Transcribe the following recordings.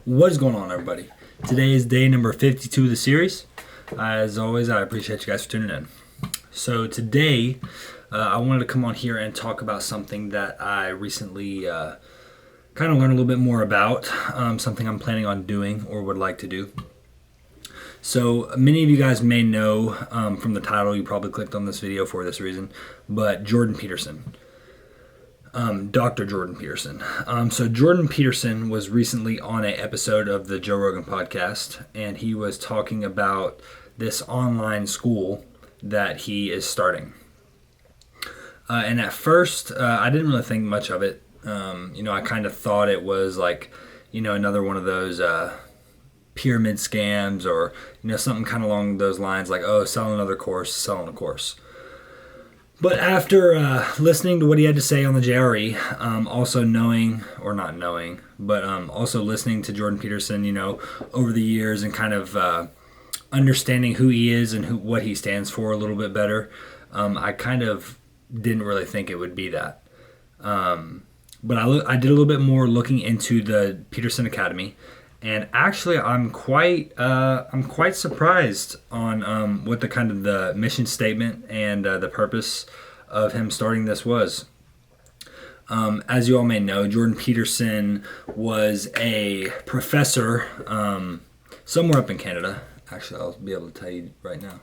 What is going on, everybody? Today is day number 52 of the series. As always, I appreciate you guys for tuning in. So today, I wanted to come on here and talk about something that I recently kind of learned a little bit more about, something I'm planning on doing or would like to do. So many of you guys may know from the title, you probably clicked on this video for this reason, but Jordan Peterson. Dr. Jordan Peterson. So Jordan Peterson was recently on an episode of the Joe Rogan podcast, and he was talking about this online school that he is starting. And at first, I didn't really think much of it. I kind of thought it was like, another one of those pyramid scams or, something kind of along those lines, like, sell another course, selling a course. But after listening to what he had to say on the JRE, also also listening to Jordan Peterson, over the years and kind of understanding who he is and what he stands for a little bit better, I kind of didn't really think it would be that. But I did a little bit more looking into the Peterson Academy. And actually, I'm quite surprised on what the kind of the mission statement and the purpose of him starting this was. As you all may know, Jordan Peterson was a professor somewhere up in Canada. Actually, I'll be able to tell you right now.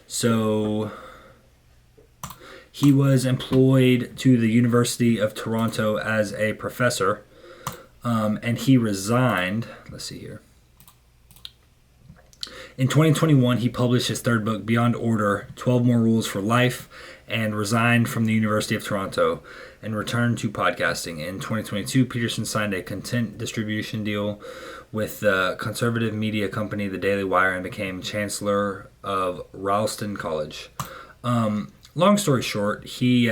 So he was employed to the University of Toronto as a professor, and he resigned. Let's see here. In 2021, he published his third book, Beyond Order, 12 More Rules for Life, and resigned from the University of Toronto and returned to podcasting. In 2022, Peterson signed a content distribution deal with the conservative media company, The Daily Wire, and became chancellor of Ralston College. Long story short, he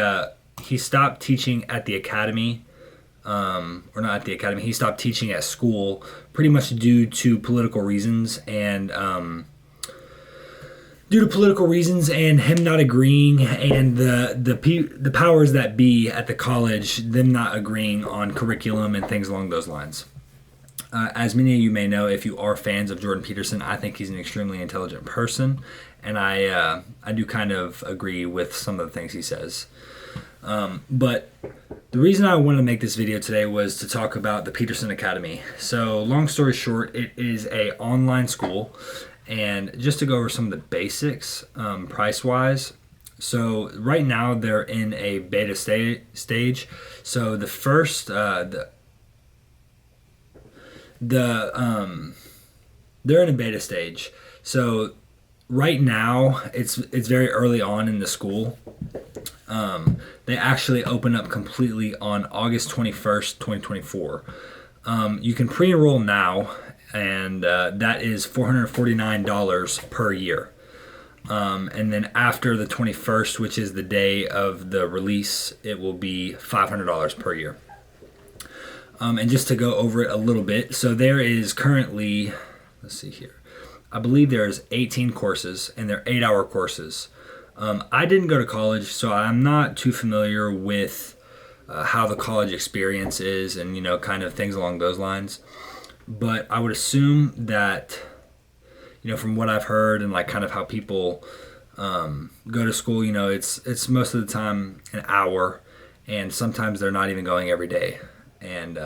stopped teaching at the academy, or not at the academy. He stopped teaching at school, pretty much due to political reasons and him not agreeing, and the powers that be at the college, them not agreeing on curriculum and things along those lines. As many of you may know, if you are fans of Jordan Peterson, I think he's an extremely intelligent person, and I do kind of agree with some of the things he says. But the reason I wanted to make this video today was to talk about the Peterson Academy. So long story short, it is an online school, and just to go over some of the basics price-wise. So right now they're in a beta stage. So the first they're in a beta stage. So right now it's very early on in the school. They actually open up completely on August 21st, 2024. You can pre-enroll now, and that is $449 per year. And then after the 21st, which is the day of the release, it will be $500 per year. And just to go over it a little bit, so there is currently, let's see here, I believe there's 18 courses, and they're 8-hour courses. I didn't go to college, so I'm not too familiar with how the college experience is and, kind of things along those lines. But I would assume that, from what I've heard and like kind of how people go to school, it's most of the time an hour, and sometimes they're not even going every day. And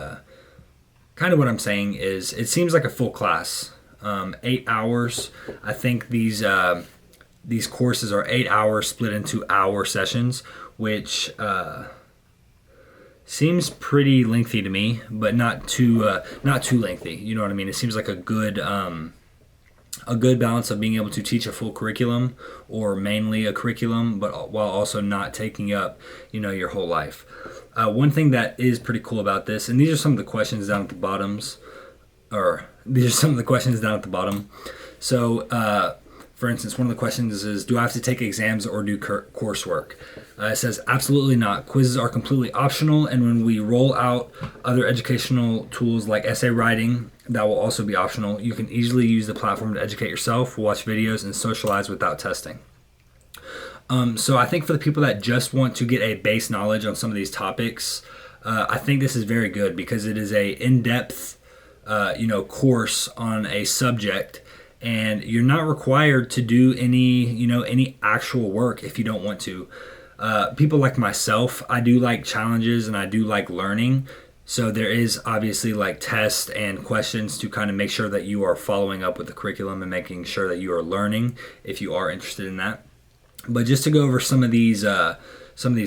kind of what I'm saying is it seems like a full class. 8 hours. I think these courses are 8 hours split into hour sessions, which seems pretty lengthy to me, but not too lengthy. You know what I mean? It seems like a good balance of being able to teach a full curriculum or mainly a curriculum, but while also not taking up, your whole life. One thing that is pretty cool about this, and these are some of the questions down at the bottom. So, for instance, one of the questions is, do I have to take exams or do coursework? It says, absolutely not. Quizzes are completely optional, and when we roll out other educational tools like essay writing, that will also be optional. You can easily use the platform to educate yourself, watch videos, and socialize without testing. So I think for the people that just want to get a base knowledge on some of these topics, I think this is very good because it is a in-depth, course on a subject, and you're not required to do any actual work if you don't want to. People like myself, I do like challenges and I do like learning. So there is obviously like tests and questions to kind of make sure that you are following up with the curriculum and making sure that you are learning if you are interested in that. But just to go over some of these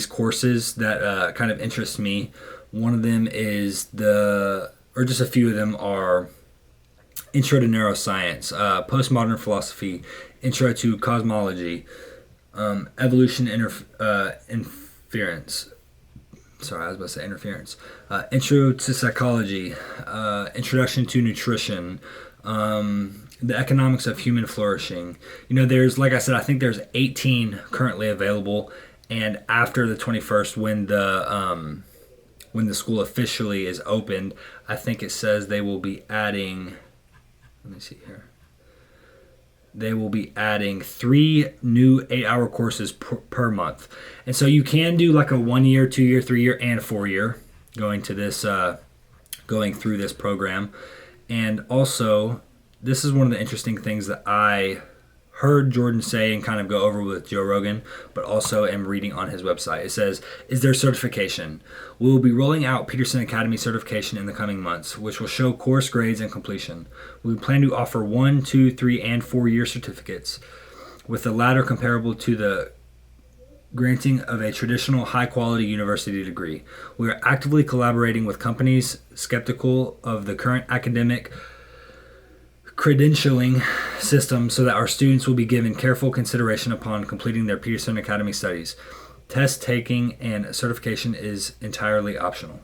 courses that kind of interest me, one of them is just a few of them are Intro to Neuroscience, Postmodern Philosophy, Intro to Cosmology, Evolution Interference. Sorry, I was about to say interference. Intro to Psychology, Introduction to Nutrition, the Economics of Human Flourishing. There's, like I said, I think there's 18 currently available, and after the 21st, when the school officially is opened, I think it says they will be adding. Let me see here. They will be adding 3 new 8-hour courses per month. And so you can do like a 1 year, 2 year, 3 year, and 4 year going through this program. And also, this is one of the interesting things that I heard Jordan say and kind of go over with Joe Rogan, but also am reading on his website. It says, is there certification? We will be rolling out Peterson Academy certification in the coming months, which will show course grades and completion. We plan to offer 1, 2, 3, and 4 year certificates, with the latter comparable to the granting of a traditional high-quality university degree. We are actively collaborating with companies skeptical of the current academic credentialing system so that our students will be given careful consideration upon completing their Peterson Academy studies. Test taking and certification is entirely optional.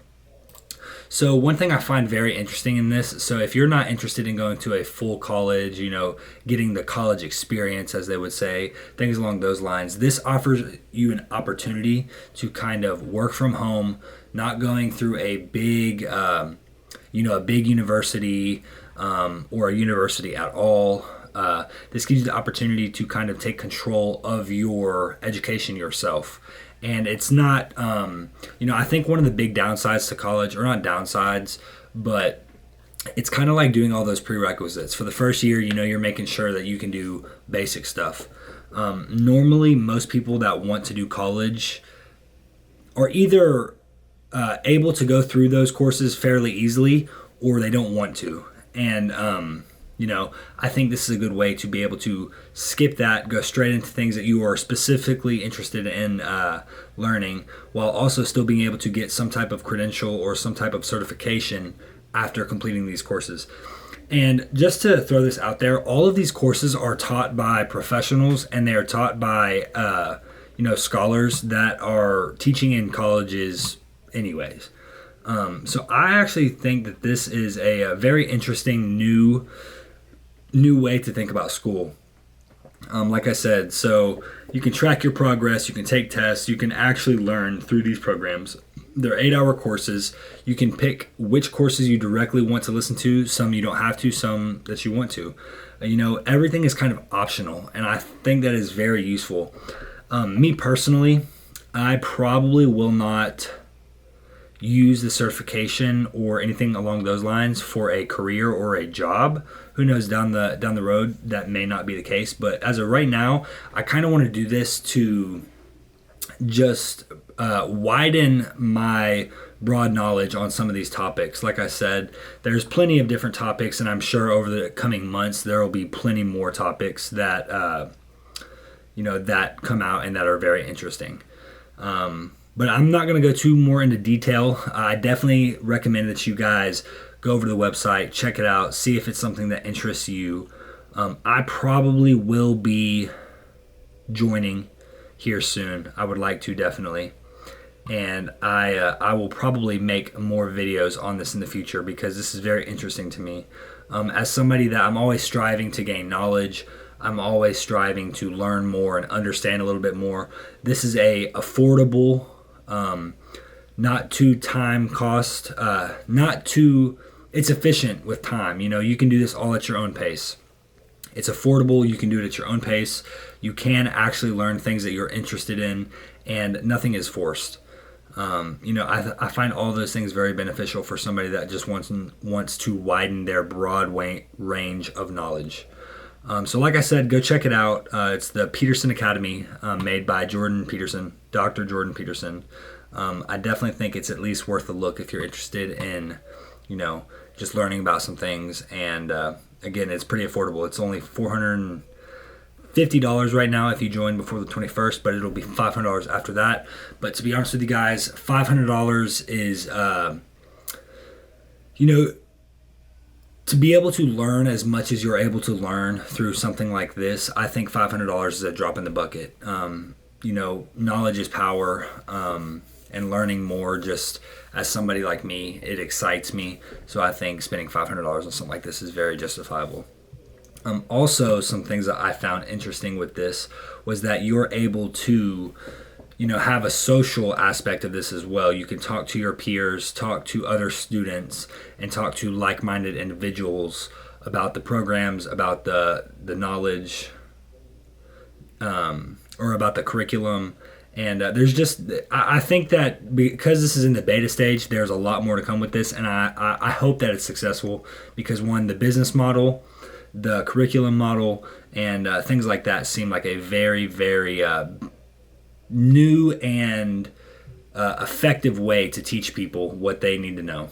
So one thing I find very interesting in this, so if you're not interested in going to a full college, getting the college experience, as they would say, things along those lines, this offers you an opportunity to kind of work from home, not going through a big university, or a university at all. This gives you the opportunity to kind of take control of your education yourself. And it's not, I think one of the big downsides to college, or not downsides, but it's kind of like doing all those prerequisites. For the first year, you're making sure that you can do basic stuff. Normally, most people that want to do college are either able to go through those courses fairly easily, or they don't want to. And, I think this is a good way to be able to skip that, go straight into things that you are specifically interested in learning, while also still being able to get some type of credential or some type of certification after completing these courses. And just to throw this out there, all of these courses are taught by professionals, and they are taught by, scholars that are teaching in colleges anyways. So I actually think that this is a very interesting new way to think about school. Like I said, so you can track your progress, you can take tests, you can actually learn through these programs. They're 8-hour courses. You can pick which courses you directly want to listen to. Some you don't have to, some that you want to. Everything is kind of optional, and I think that is very useful. Me personally, I probably will not use the certification or anything along those lines for a career or a job. Who knows, down the road that may not be the case, but as of right now, I kind of want to do this to just widen my broad knowledge on some of these topics. Like I said, there's plenty of different topics, and I'm sure over the coming months there will be plenty more topics that that come out and that are very interesting. But I'm not going to go too more into detail. I definitely recommend that you guys go over to the website, check it out, see if it's something that interests you. I probably will be joining here soon. I would like to, definitely. And I will probably make more videos on this in the future because this is very interesting to me. As somebody that I'm always striving to gain knowledge, I'm always striving to learn more and understand a little bit more. This is a affordable, not too time cost, it's efficient with time. You can do this all at your own pace. It's affordable. You can do it at your own pace. You can actually learn things that you're interested in, and nothing is forced. I find all those things very beneficial for somebody that just wants to widen their broad range of knowledge. So like I said, go check it out. It's the Peterson Academy, made by Jordan Peterson, Dr. Jordan Peterson. I definitely think it's at least worth a look if you're interested in, just learning about some things. And again, it's pretty affordable. It's only $450 right now if you join before the 21st, but it'll be $500 after that. But to be honest with you guys, $500 is, to be able to learn as much as you're able to learn through something like this, I think $500 is a drop in the bucket. Knowledge is power, and learning more, just as somebody like me, it excites me. So I think spending $500 on something like this is very justifiable. Also, some things that I found interesting with this was that you're able to have a social aspect of this as well. You can talk to your peers, talk to other students, and talk to like-minded individuals about the programs, about the knowledge, or about the curriculum. And I think that because this is in the beta stage, there's a lot more to come with this, and I hope that it's successful because, one, the business model, the curriculum model, and things like that seem like a very, very new and effective way to teach people what they need to know.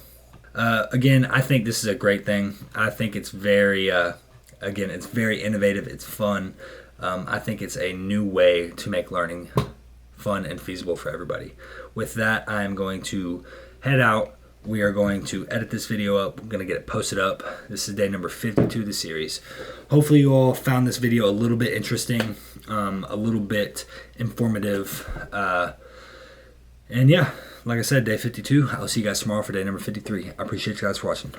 Again, I think this is a great thing. I think it's very, it's very innovative. It's fun. I think it's a new way to make learning fun and feasible for everybody. With that, I'm going to head out. We are going to edit this video up. I'm going to get it posted up. This is day number 52 of the series. Hopefully you all found this video a little bit interesting, a little bit informative. And yeah, like I said, day 52. I'll see you guys tomorrow for day number 53. I appreciate you guys for watching.